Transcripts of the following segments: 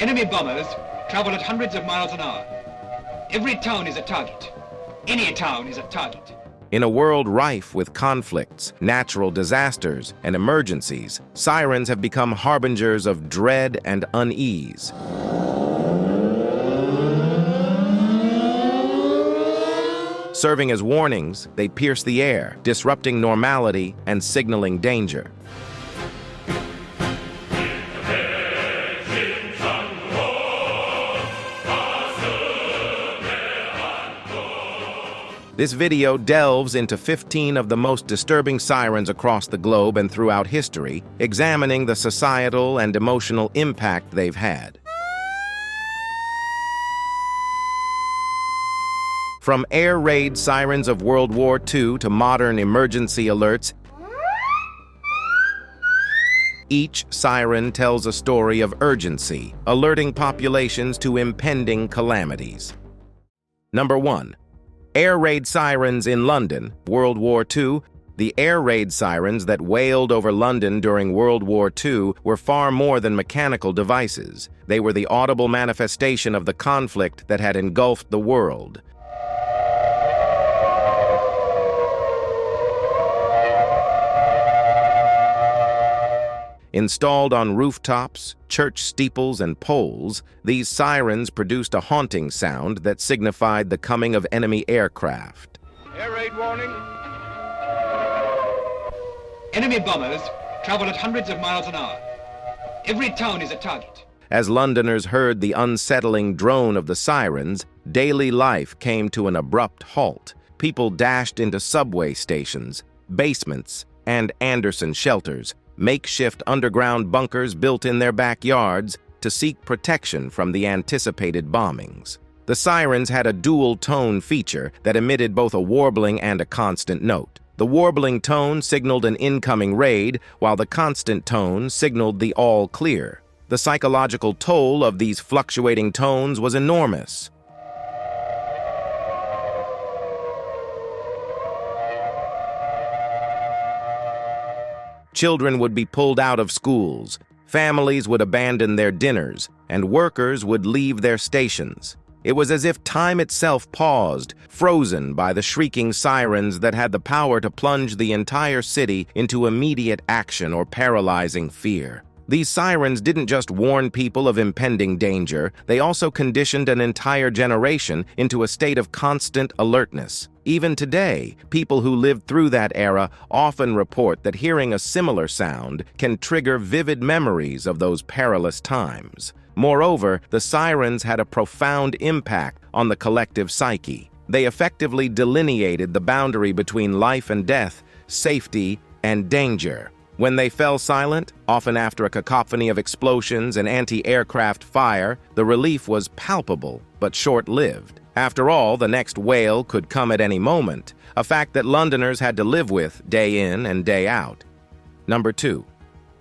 Enemy bombers travel at hundreds of miles an hour. Every town is a target. Any town is a target. In a world rife with conflicts, natural disasters, and emergencies, sirens have become harbingers of dread and unease. Serving as warnings, they pierce the air, disrupting normality and signaling danger. This video delves into 15 of the most disturbing sirens across the globe and throughout history, examining the societal and emotional impact they've had. From air raid sirens of World War II to modern emergency alerts, each siren tells a story of urgency, alerting populations to impending calamities. Number 1. Air raid sirens in London, World War II. The air raid sirens that wailed over London during World War II were far more than mechanical devices. They were the audible manifestation of the conflict that had engulfed the world. Installed on rooftops, church steeples, and poles, these sirens produced a haunting sound that signified the coming of enemy aircraft. Air raid warning. Enemy bombers travel at hundreds of miles an hour. Every town is a target. As Londoners heard the unsettling drone of the sirens, daily life came to an abrupt halt. People dashed into subway stations, basements, and Anderson shelters, makeshift underground bunkers built in their backyards to seek protection from the anticipated bombings. The sirens had a dual-tone feature that emitted both a warbling and a constant note. The warbling tone signaled an incoming raid, while the constant tone signaled the all clear. The psychological toll of these fluctuating tones was enormous. Children would be pulled out of schools, families would abandon their dinners, and workers would leave their stations. It was as if time itself paused, frozen by the shrieking sirens that had the power to plunge the entire city into immediate action or paralyzing fear. These sirens didn't just warn people of impending danger, they also conditioned an entire generation into a state of constant alertness. Even today, people who lived through that era often report that hearing a similar sound can trigger vivid memories of those perilous times. Moreover, the sirens had a profound impact on the collective psyche. They effectively delineated the boundary between life and death, safety and danger. When they fell silent, often after a cacophony of explosions and anti-aircraft fire, the relief was palpable but short-lived. After all, the next wail could come at any moment, a fact that Londoners had to live with day in and day out. Number 2.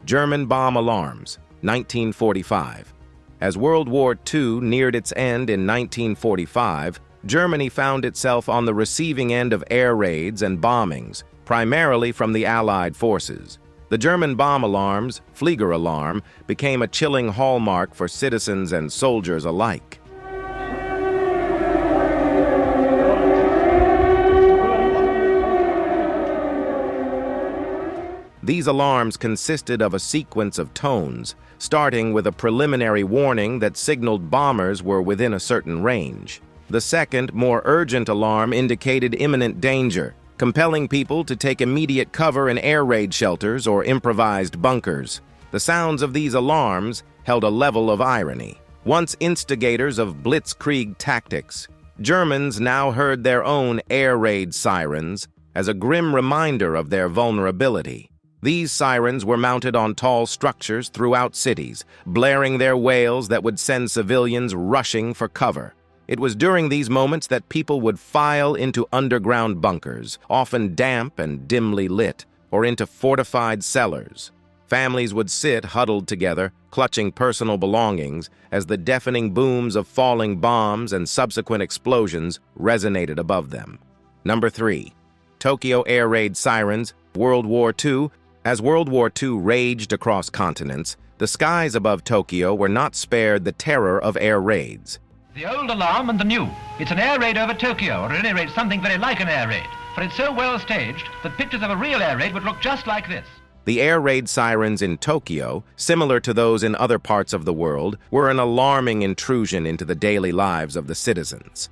German bomb alarms, 1945. As World War II neared its end in 1945, Germany found itself on the receiving end of air raids and bombings, primarily from the Allied forces. The German bomb alarms, Flieger alarm, became a chilling hallmark for citizens and soldiers alike. These alarms consisted of a sequence of tones, starting with a preliminary warning that signaled bombers were within a certain range. The second, more urgent alarm indicated imminent danger, compelling people to take immediate cover in air raid shelters or improvised bunkers. The sounds of these alarms held a level of irony. Once instigators of blitzkrieg tactics, Germans now heard their own air raid sirens as a grim reminder of their vulnerability. These sirens were mounted on tall structures throughout cities, blaring their wails that would send civilians rushing for cover. It was during these moments that people would file into underground bunkers, often damp and dimly lit, or into fortified cellars. Families would sit huddled together, clutching personal belongings, as the deafening booms of falling bombs and subsequent explosions resonated above them. Number 3. Tokyo air raid sirens, World War II. As World War II raged across continents, the skies above Tokyo were not spared the terror of air raids. The old alarm and the new. It's an air raid over Tokyo, or at any rate something very like an air raid. For it's so well staged that pictures of a real air raid would look just like this. The air raid sirens in Tokyo, similar to those in other parts of the world, were an alarming intrusion into the daily lives of the citizens.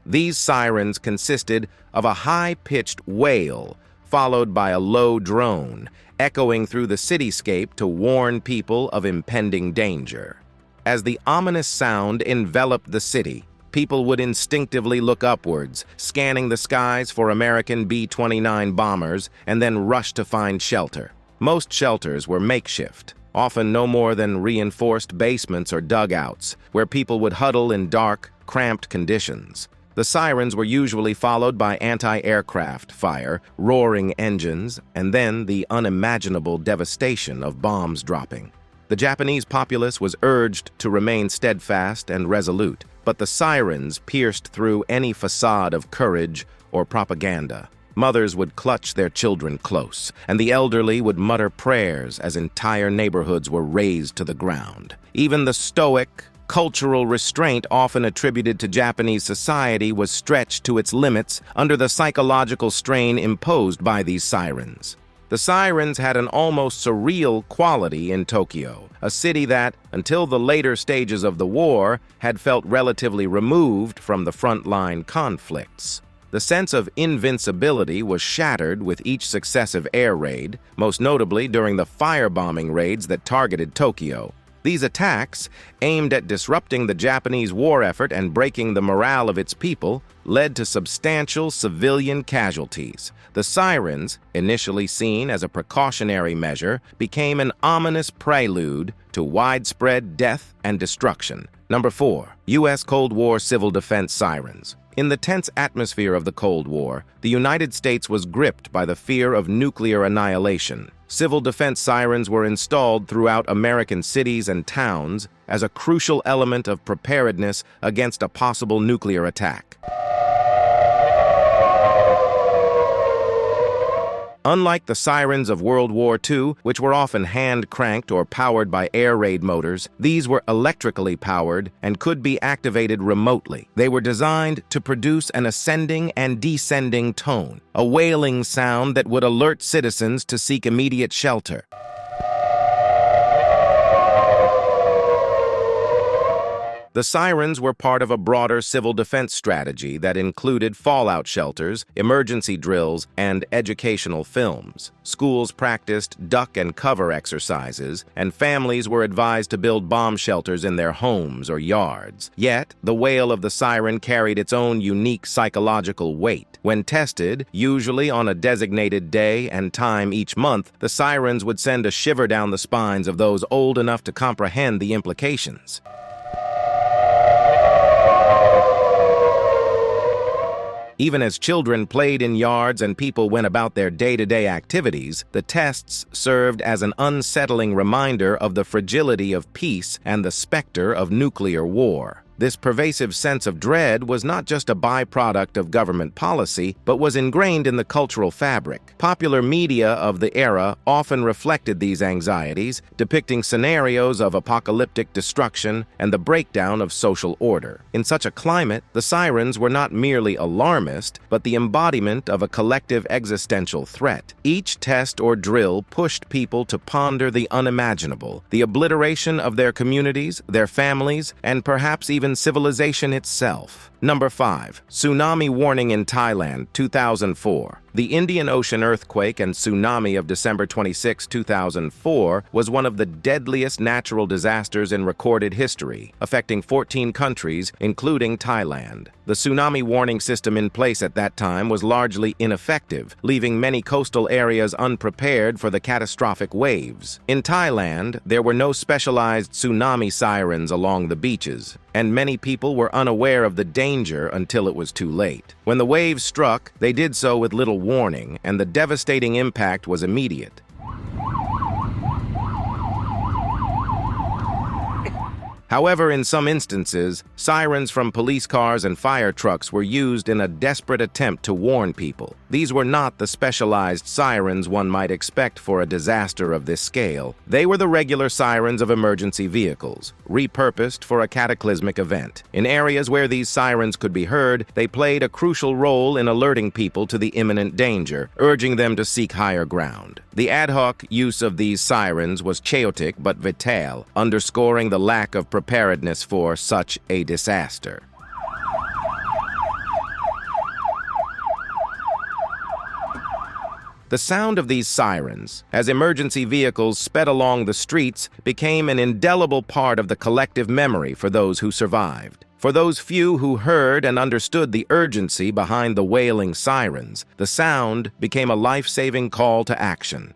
These sirens consisted of a high-pitched wail, followed by a low drone, echoing through the cityscape to warn people of impending danger. As the ominous sound enveloped the city, people would instinctively look upwards, scanning the skies for American B-29 bombers, and then rush to find shelter. Most shelters were makeshift, often no more than reinforced basements or dugouts, where people would huddle in dark, cramped conditions. The sirens were usually followed by anti-aircraft fire, roaring engines, and then the unimaginable devastation of bombs dropping. The Japanese populace was urged to remain steadfast and resolute, but the sirens pierced through any facade of courage or propaganda. Mothers would clutch their children close, and the elderly would mutter prayers as entire neighborhoods were razed to the ground. Even the stoic, cultural restraint often attributed to Japanese society was stretched to its limits under the psychological strain imposed by these sirens. The sirens had an almost surreal quality in Tokyo, a city that, until the later stages of the war, had felt relatively removed from the frontline conflicts. The sense of invincibility was shattered with each successive air raid, most notably during the firebombing raids that targeted Tokyo. These attacks, aimed at disrupting the Japanese war effort and breaking the morale of its people, led to substantial civilian casualties. The sirens, initially seen as a precautionary measure, became an ominous prelude to widespread death and destruction. Number 4. U.S. Cold War Civil Defense Sirens. In the tense atmosphere of the Cold War, the United States was gripped by the fear of nuclear annihilation. Civil defense sirens were installed throughout American cities and towns as a crucial element of preparedness against a possible nuclear attack. Unlike the sirens of World War II, which were often hand-cranked or powered by air raid motors, these were electrically powered and could be activated remotely. They were designed to produce an ascending and descending tone, a wailing sound that would alert citizens to seek immediate shelter. The sirens were part of a broader civil defense strategy that included fallout shelters, emergency drills, and educational films. Schools practiced duck and cover exercises, and families were advised to build bomb shelters in their homes or yards. Yet, the wail of the siren carried its own unique psychological weight. When tested, usually on a designated day and time each month, the sirens would send a shiver down the spines of those old enough to comprehend the implications. Even as children played in yards and people went about their day-to-day activities, the tests served as an unsettling reminder of the fragility of peace and the specter of nuclear war. This pervasive sense of dread was not just a byproduct of government policy, but was ingrained in the cultural fabric. Popular media of the era often reflected these anxieties, depicting scenarios of apocalyptic destruction and the breakdown of social order. In such a climate, the sirens were not merely alarmist, but the embodiment of a collective existential threat. Each test or drill pushed people to ponder the unimaginable, the obliteration of their communities, their families, and perhaps even civilization itself. Number 5. Tsunami warning in Thailand, 2004. The Indian Ocean earthquake and tsunami of December 26, 2004 was one of the deadliest natural disasters in recorded history, affecting 14 countries, including Thailand. The tsunami warning system in place at that time was largely ineffective, leaving many coastal areas unprepared for the catastrophic waves. In Thailand, there were no specialized tsunami sirens along the beaches, and many people were unaware of the danger until it was too late. When the waves struck, they did so with little warning, and the devastating impact was immediate. However, in some instances, sirens from police cars and fire trucks were used in a desperate attempt to warn people. These were not the specialized sirens one might expect for a disaster of this scale. They were the regular sirens of emergency vehicles, repurposed for a cataclysmic event. In areas where these sirens could be heard, they played a crucial role in alerting people to the imminent danger, urging them to seek higher ground. The ad hoc use of these sirens was chaotic but vital, underscoring the lack of preparedness for such a disaster. The sound of these sirens, as emergency vehicles sped along the streets, became an indelible part of the collective memory for those who survived. For those few who heard and understood the urgency behind the wailing sirens, the sound became a life-saving call to action.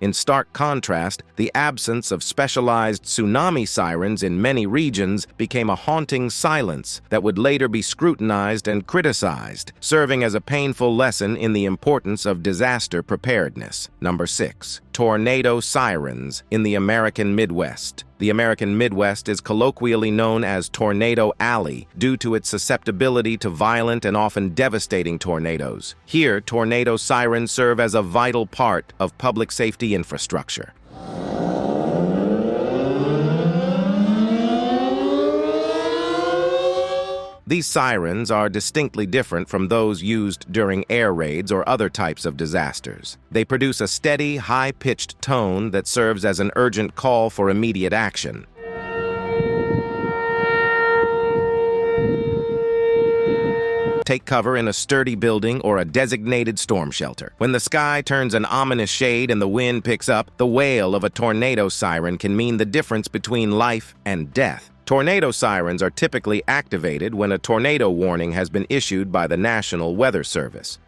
In stark contrast, the absence of specialized tsunami sirens in many regions became a haunting silence that would later be scrutinized and criticized, serving as a painful lesson in the importance of disaster preparedness. Number 6. Tornado sirens in the American Midwest. The American Midwest is colloquially known as Tornado Alley due to its susceptibility to violent and often devastating tornadoes. Here, tornado sirens serve as a vital part of public safety infrastructure. These sirens are distinctly different from those used during air raids or other types of disasters. They produce a steady, high-pitched tone that serves as an urgent call for immediate action. Take cover in a sturdy building or a designated storm shelter. When the sky turns an ominous shade and the wind picks up, the wail of a tornado siren can mean the difference between life and death. Tornado sirens are typically activated when a tornado warning has been issued by the National Weather Service.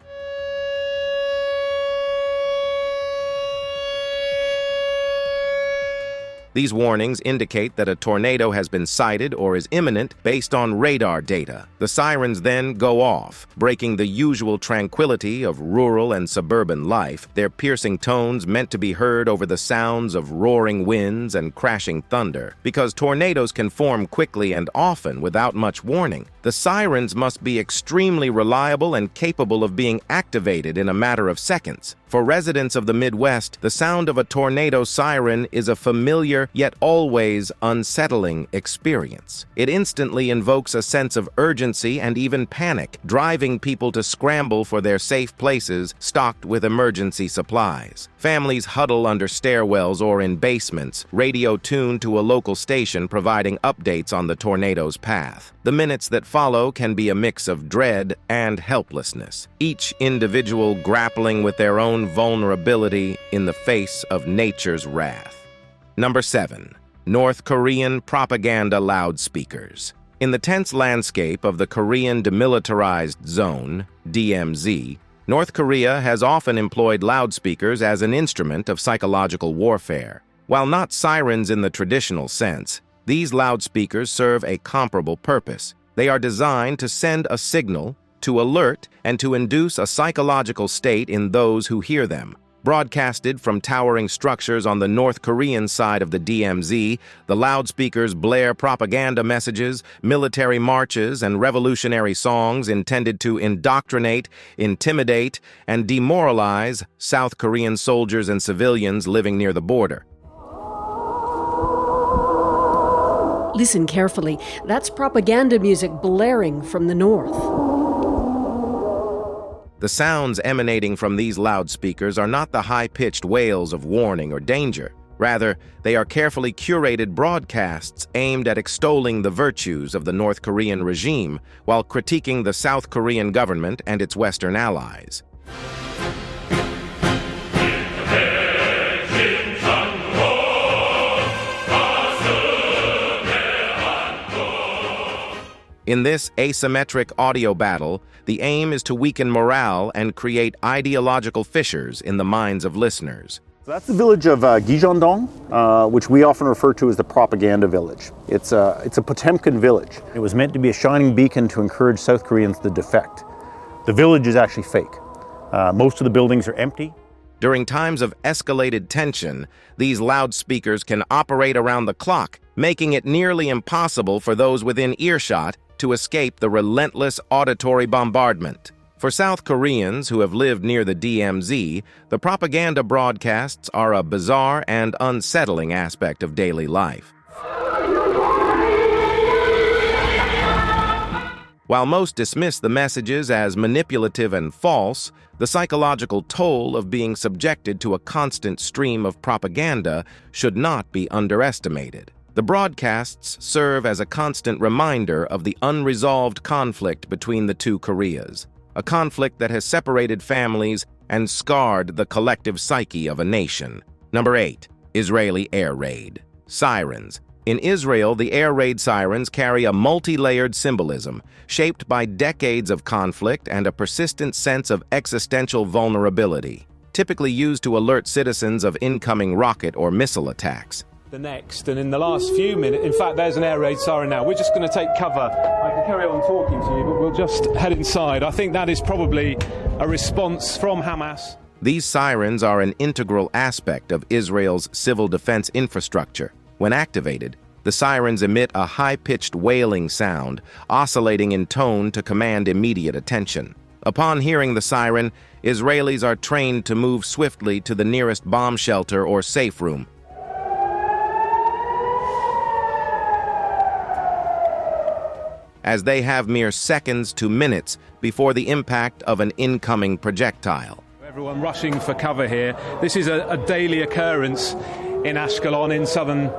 These warnings indicate that a tornado has been sighted or is imminent based on radar data. The sirens then go off, breaking the usual tranquility of rural and suburban life, their piercing tones meant to be heard over the sounds of roaring winds and crashing thunder. Because tornadoes can form quickly and often without much warning, the sirens must be extremely reliable and capable of being activated in a matter of seconds. For residents of the Midwest, the sound of a tornado siren is a familiar yet always unsettling experience. It instantly invokes a sense of urgency and even panic, driving people to scramble for their safe places stocked with emergency supplies. Families huddle under stairwells or in basements, radio tuned to a local station providing updates on the tornado's path. The minutes that follow can be a mix of dread and helplessness, each individual grappling with their own vulnerability in the face of nature's wrath. Number 7. North Korean propaganda loudspeakers. In the tense landscape of the Korean Demilitarized Zone, DMZ, North Korea has often employed loudspeakers as an instrument of psychological warfare. While not sirens in the traditional sense, these loudspeakers serve a comparable purpose. They are designed to send a signal, to alert, and to induce a psychological state in those who hear them. Broadcasted from towering structures on the North Korean side of the DMZ, the loudspeakers blare propaganda messages, military marches, and revolutionary songs intended to indoctrinate, intimidate, and demoralize South Korean soldiers and civilians living near the border. Listen carefully. That's propaganda music blaring from the north. The sounds emanating from these loudspeakers are not the high-pitched wails of warning or danger. Rather, they are carefully curated broadcasts aimed at extolling the virtues of the North Korean regime while critiquing the South Korean government and its Western allies. In this asymmetric audio battle, the aim is to weaken morale and create ideological fissures in the minds of listeners. So that's the village of Gijondong, which we often refer to as the propaganda village. It's a Potemkin village. It was meant to be a shining beacon to encourage South Koreans to defect. The village is actually fake. Most of the buildings are empty. During times of escalated tension, these loudspeakers can operate around the clock, making it nearly impossible for those within earshot to escape the relentless auditory bombardment. For South Koreans who have lived near the DMZ, the propaganda broadcasts are a bizarre and unsettling aspect of daily life. While most dismiss the messages as manipulative and false, the psychological toll of being subjected to a constant stream of propaganda should not be underestimated. The broadcasts serve as a constant reminder of the unresolved conflict between the two Koreas, a conflict that has separated families and scarred the collective psyche of a nation. Number 8. Israeli Air Raid Sirens. In Israel, the air raid sirens carry a multi-layered symbolism, shaped by decades of conflict and a persistent sense of existential vulnerability, typically used to alert citizens of incoming rocket or missile attacks. The next, and in the last few minutes, in fact, there's an air raid siren now. We're just going to take cover. I can carry on talking to you, but we'll just head inside. I think that is probably a response from Hamas. These sirens are an integral aspect of Israel's civil defense infrastructure. When activated, the sirens emit a high-pitched wailing sound, oscillating in tone to command immediate attention. Upon hearing the siren, Israelis are trained to move swiftly to the nearest bomb shelter or safe room. As they have mere seconds to minutes before the impact of an incoming projectile. Everyone rushing for cover here. This is a daily occurrence in Ashkelon in southern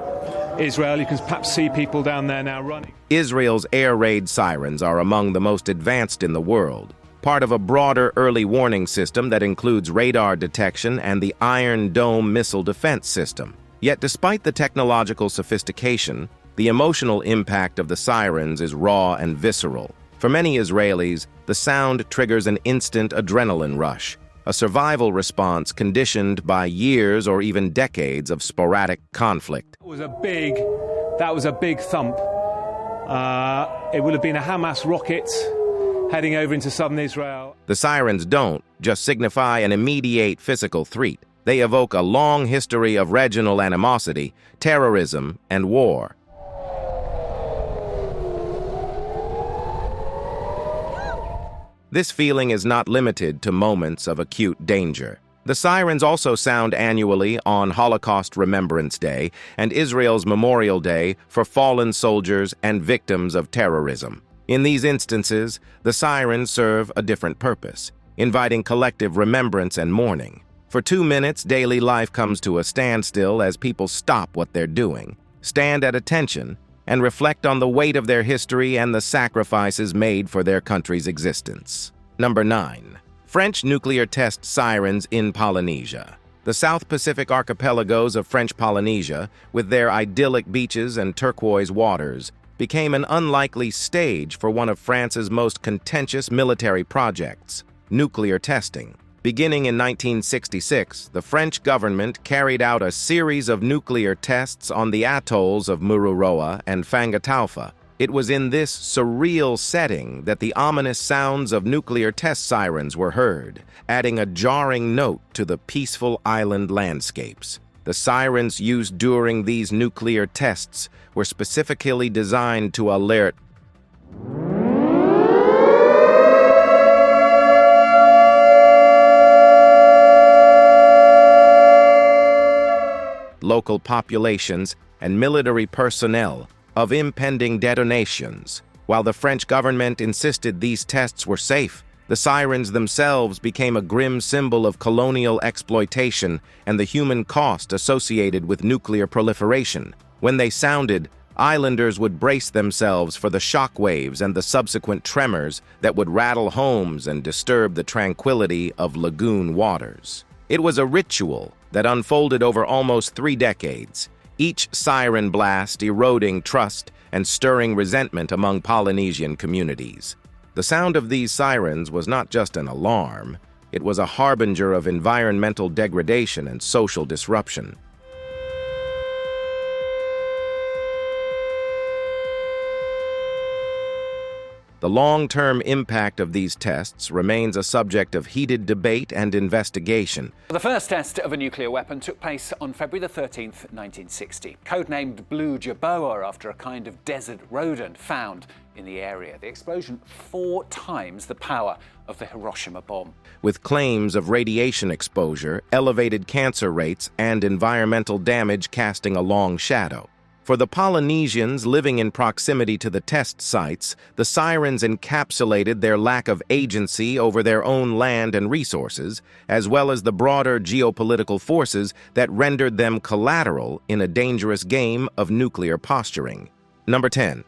Israel. You can perhaps see people down there now running. Israel's air raid sirens are among the most advanced in the world, part of a broader early warning system that includes radar detection and the Iron Dome missile defense system. Yet despite the technological sophistication, the emotional impact of the sirens is raw and visceral. For many Israelis, the sound triggers an instant adrenaline rush, a survival response conditioned by years or even decades of sporadic conflict. That was a big thump. It would have been a Hamas rocket heading over into southern Israel. The sirens don't just signify an immediate physical threat. They evoke a long history of regional animosity, terrorism, and war. This feeling is not limited to moments of acute danger. The sirens also sound annually on Holocaust Remembrance Day and Israel's Memorial Day for fallen soldiers and victims of terrorism. In these instances, the sirens serve a different purpose, inviting collective remembrance and mourning. For 2 minutes, daily life comes to a standstill as people stop what they're doing, stand at attention, and reflect on the weight of their history and the sacrifices made for their country's existence. Number 9. French nuclear test sirens in Polynesia. The South Pacific archipelagos of French Polynesia, with their idyllic beaches and turquoise waters, became an unlikely stage for one of France's most contentious military projects, nuclear testing. Beginning in 1966, the French government carried out a series of nuclear tests on the atolls of Mururoa and Fangataufa. It was in this surreal setting that the ominous sounds of nuclear test sirens were heard, adding a jarring note to the peaceful island landscapes. The sirens used during these nuclear tests were specifically designed to alert local populations and military personnel of impending detonations. While the French government insisted these tests were safe, the sirens themselves became a grim symbol of colonial exploitation and the human cost associated with nuclear proliferation. When they sounded, islanders would brace themselves for the shock waves and the subsequent tremors that would rattle homes and disturb the tranquility of lagoon waters. It was a ritual that unfolded over almost 3 decades, each siren blast eroding trust and stirring resentment among Polynesian communities. The sound of these sirens was not just an alarm, it was a harbinger of environmental degradation and social disruption. The long-term impact of these tests remains a subject of heated debate and investigation. The first test of a nuclear weapon took place on February the 13th, 1960, codenamed Blue Jerboa after a kind of desert rodent found in the area. The explosion 4 times the power of the Hiroshima bomb. With claims of radiation exposure, elevated cancer rates, and environmental damage casting a long shadow. For the Polynesians living in proximity to the test sites, the sirens encapsulated their lack of agency over their own land and resources, as well as the broader geopolitical forces that rendered them collateral in a dangerous game of nuclear posturing. Number 10.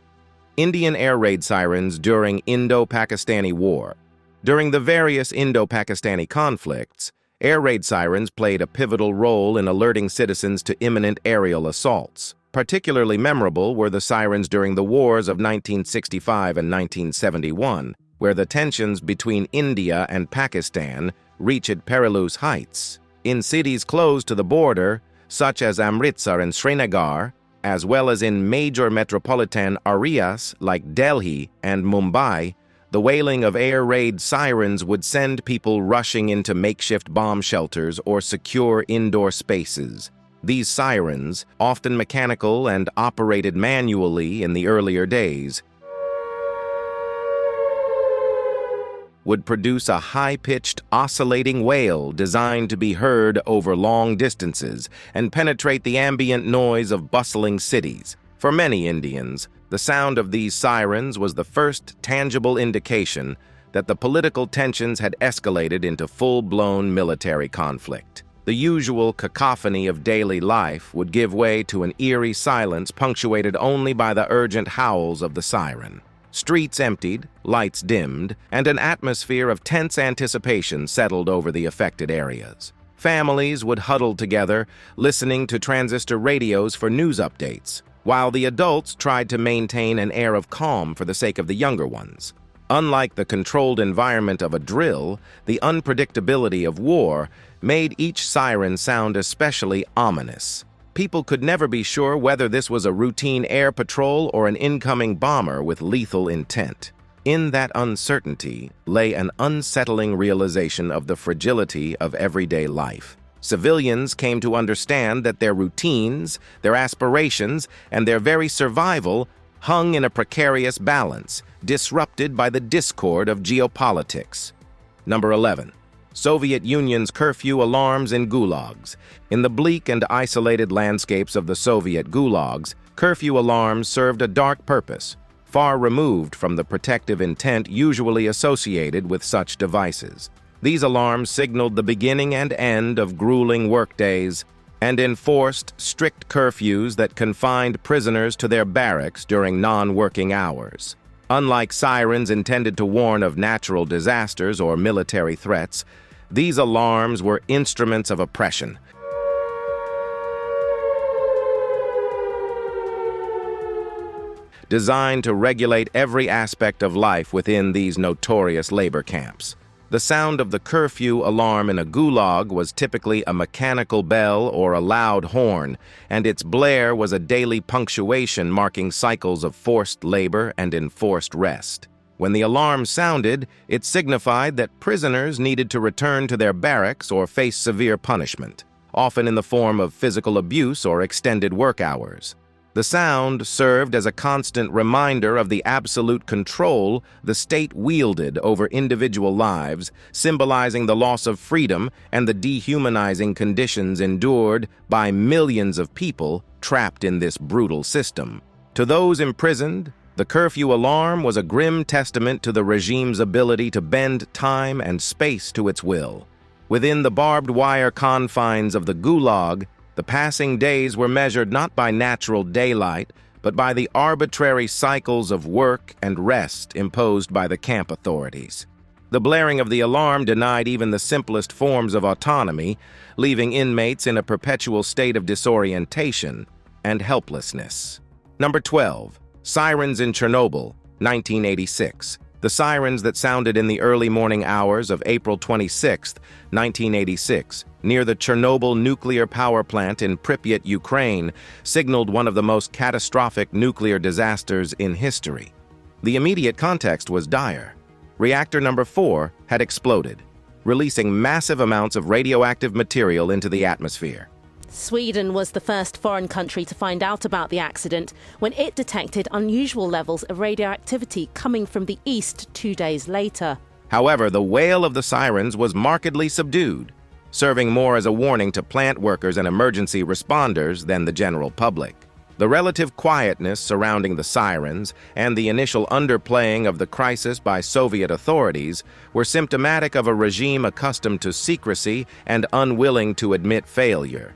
Indian air raid sirens during Indo-Pakistani War. During the various Indo-Pakistani conflicts, air raid sirens played a pivotal role in alerting citizens to imminent aerial assaults. Particularly memorable were the sirens during the wars of 1965 and 1971, where the tensions between India and Pakistan reached perilous heights. In cities close to the border, such as Amritsar and Srinagar, as well as in major metropolitan areas like Delhi and Mumbai, the wailing of air raid sirens would send people rushing into makeshift bomb shelters or secure indoor spaces. These sirens, often mechanical and operated manually in the earlier days, would produce a high-pitched, oscillating wail designed to be heard over long distances and penetrate the ambient noise of bustling cities. For many Indians, the sound of these sirens was the first tangible indication that the political tensions had escalated into full-blown military conflict. The usual cacophony of daily life would give way to an eerie silence punctuated only by the urgent howls of the siren. Streets emptied, lights dimmed, and an atmosphere of tense anticipation settled over the affected areas. Families would huddle together, listening to transistor radios for news updates, while the adults tried to maintain an air of calm for the sake of the younger ones. Unlike the controlled environment of a drill, the unpredictability of war made each siren sound especially ominous. People could never be sure whether this was a routine air patrol or an incoming bomber with lethal intent. In that uncertainty lay an unsettling realization of the fragility of everyday life. Civilians came to understand that their routines, their aspirations, and their very survival hung in a precarious balance, disrupted by the discord of geopolitics. Number 11. Soviet Union's curfew alarms in gulags. In the bleak and isolated landscapes of the Soviet gulags, curfew alarms served a dark purpose, far removed from the protective intent usually associated with such devices. These alarms signaled the beginning and end of grueling workdays and enforced strict curfews that confined prisoners to their barracks during non-working hours. Unlike sirens intended to warn of natural disasters or military threats, these alarms were instruments of oppression. Designed to regulate every aspect of life within these notorious labor camps. The sound of the curfew alarm in a gulag was typically a mechanical bell or a loud horn, and its blare was a daily punctuation marking cycles of forced labor and enforced rest. When the alarm sounded, it signified that prisoners needed to return to their barracks or face severe punishment, often in the form of physical abuse or extended work hours. The sound served as a constant reminder of the absolute control the state wielded over individual lives, symbolizing the loss of freedom and the dehumanizing conditions endured by millions of people trapped in this brutal system. To those imprisoned, the curfew alarm was a grim testament to the regime's ability to bend time and space to its will. Within the barbed wire confines of the gulag, the passing days were measured not by natural daylight, but by the arbitrary cycles of work and rest imposed by the camp authorities. The blaring of the alarm denied even the simplest forms of autonomy, leaving inmates in a perpetual state of disorientation and helplessness. Number 12. Sirens in Chernobyl, 1986. The sirens that sounded in the early morning hours of April 26, 1986, near the Chernobyl nuclear power plant in Pripyat, Ukraine, signaled one of the most catastrophic nuclear disasters in history. The immediate context was dire. Reactor number 4 had exploded, releasing massive amounts of radioactive material into the atmosphere. Sweden was the first foreign country to find out about the accident when it detected unusual levels of radioactivity coming from the east 2 days later. However, the wail of the sirens was markedly subdued, serving more as a warning to plant workers and emergency responders than the general public. The relative quietness surrounding the sirens and the initial underplaying of the crisis by Soviet authorities were symptomatic of a regime accustomed to secrecy and unwilling to admit failure.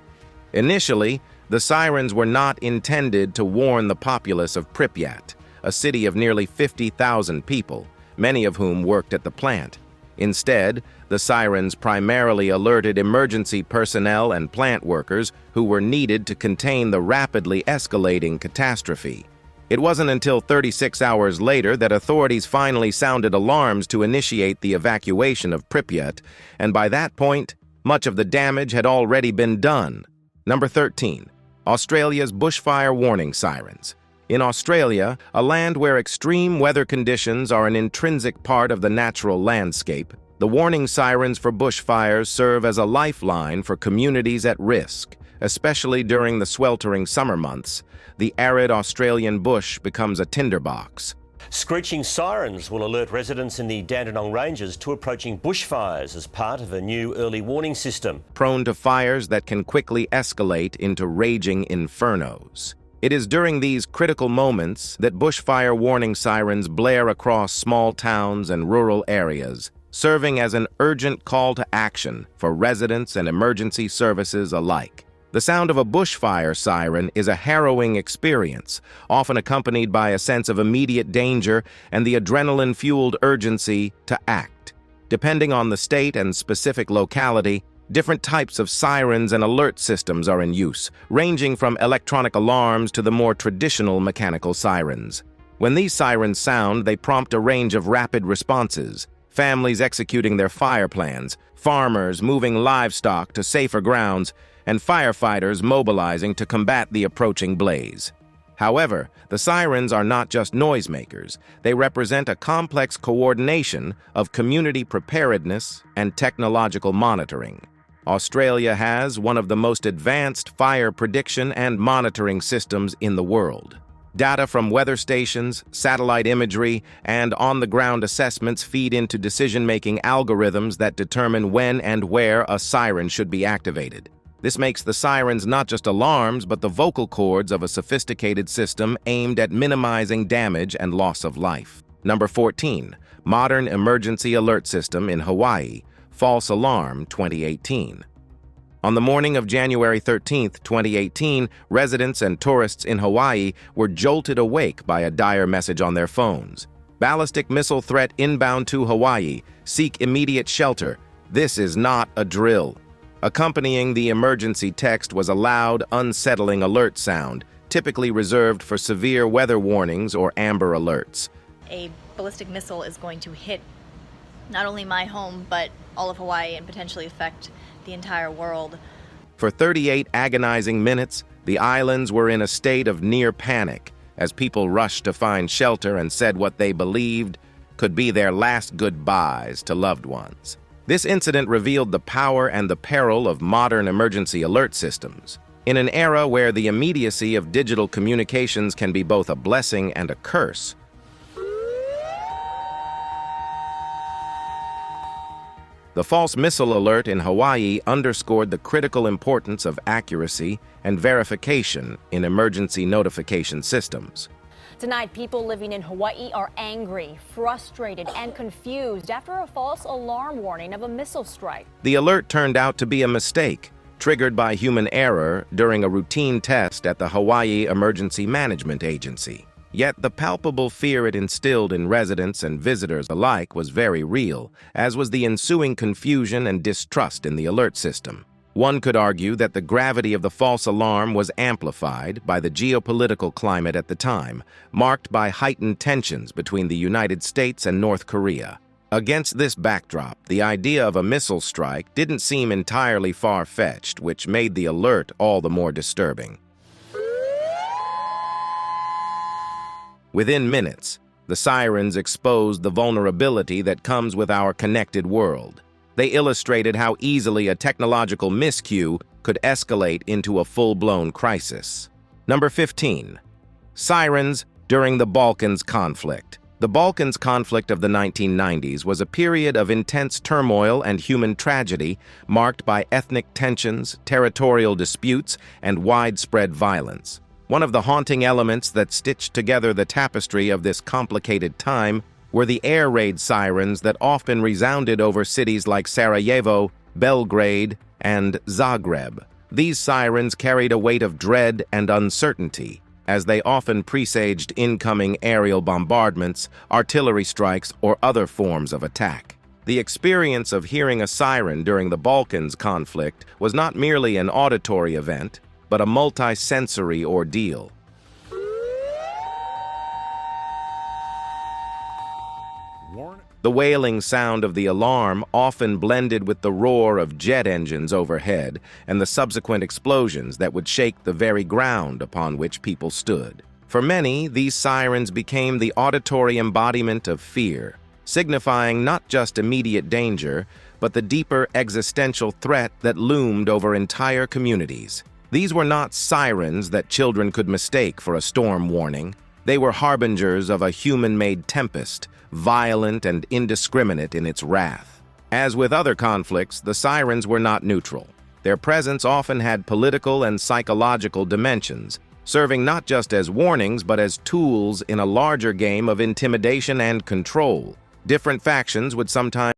Initially, the sirens were not intended to warn the populace of Pripyat, a city of nearly 50,000 people, many of whom worked at the plant. Instead, the sirens primarily alerted emergency personnel and plant workers who were needed to contain the rapidly escalating catastrophe. It wasn't until 36 hours later that authorities finally sounded alarms to initiate the evacuation of Pripyat, and by that point, much of the damage had already been done. Number 13. Australia's bushfire warning sirens. In Australia, a land where extreme weather conditions are an intrinsic part of the natural landscape, the warning sirens for bushfires serve as a lifeline for communities at risk. Especially during the sweltering summer months, the arid Australian bush becomes a tinderbox. Screeching sirens will alert residents in the Dandenong Ranges to approaching bushfires as part of a new early warning system. Prone to fires that can quickly escalate into raging infernos. It is during these critical moments that bushfire warning sirens blare across small towns and rural areas, serving as an urgent call to action for residents and emergency services alike. The sound of a bushfire siren is a harrowing experience, often accompanied by a sense of immediate danger and the adrenaline-fueled urgency to act. Depending on the state and specific locality, different types of sirens and alert systems are in use, ranging from electronic alarms to the more traditional mechanical sirens. When these sirens sound, they prompt a range of rapid responses: families executing their fire plans, farmers moving livestock to safer grounds, and firefighters mobilizing to combat the approaching blaze. However, the sirens are not just noisemakers. They represent a complex coordination of community preparedness and technological monitoring. Australia has one of the most advanced fire prediction and monitoring systems in the world. Data from weather stations, satellite imagery, and on-the-ground assessments feed into decision-making algorithms that determine when and where a siren should be activated. This makes the sirens not just alarms, but the vocal cords of a sophisticated system aimed at minimizing damage and loss of life. Number 14. Modern Emergency Alert System in Hawaii, False Alarm 2018. On the morning of January 13, 2018, residents and tourists in Hawaii were jolted awake by a dire message on their phones. Ballistic missile threat inbound to Hawaii. Seek immediate shelter. This is not a drill. Accompanying the emergency text was a loud, unsettling alert sound, typically reserved for severe weather warnings or amber alerts. A ballistic missile is going to hit not only my home, but all of Hawaii and potentially affect the entire world. For 38 agonizing minutes, the islands were in a state of near panic as people rushed to find shelter and said what they believed could be their last goodbyes to loved ones. This incident revealed the power and the peril of modern emergency alert systems. In an era where the immediacy of digital communications can be both a blessing and a curse, the false missile alert in Hawaii underscored the critical importance of accuracy and verification in emergency notification systems. Tonight, people living in Hawaii are angry, frustrated, and confused after a false alarm warning of a missile strike. The alert turned out to be a mistake, triggered by human error during a routine test at the Hawaii Emergency Management Agency. Yet the palpable fear it instilled in residents and visitors alike was very real, as was the ensuing confusion and distrust in the alert system. One could argue that the gravity of the false alarm was amplified by the geopolitical climate at the time, marked by heightened tensions between the United States and North Korea. Against this backdrop, the idea of a missile strike didn't seem entirely far-fetched, which made the alert all the more disturbing. Within minutes, The sirens exposed the vulnerability that comes with our connected world. They illustrated how easily a technological miscue could escalate into a full-blown crisis. Number 15. Sirens during the Balkans conflict. The Balkans conflict of the 1990s was a period of intense turmoil and human tragedy marked by ethnic tensions, territorial disputes, and widespread violence. One of the haunting elements that stitched together the tapestry of this complicated time were the air raid sirens that often resounded over cities like Sarajevo, Belgrade, and Zagreb. These sirens carried a weight of dread and uncertainty, as they often presaged incoming aerial bombardments, artillery strikes, or other forms of attack. The experience of hearing a siren during the Balkans conflict was not merely an auditory event, but a multi-sensory ordeal. The wailing sound of the alarm often blended with the roar of jet engines overhead and the subsequent explosions that would shake the very ground upon which people stood. For many, these sirens became the auditory embodiment of fear, signifying not just immediate danger, but the deeper existential threat that loomed over entire communities. These were not sirens that children could mistake for a storm warning. They were harbingers of a human-made tempest, violent and indiscriminate in its wrath. As with other conflicts, the sirens were not neutral. Their presence often had political and psychological dimensions, serving not just as warnings but as tools in a larger game of intimidation and control. Different factions would sometimes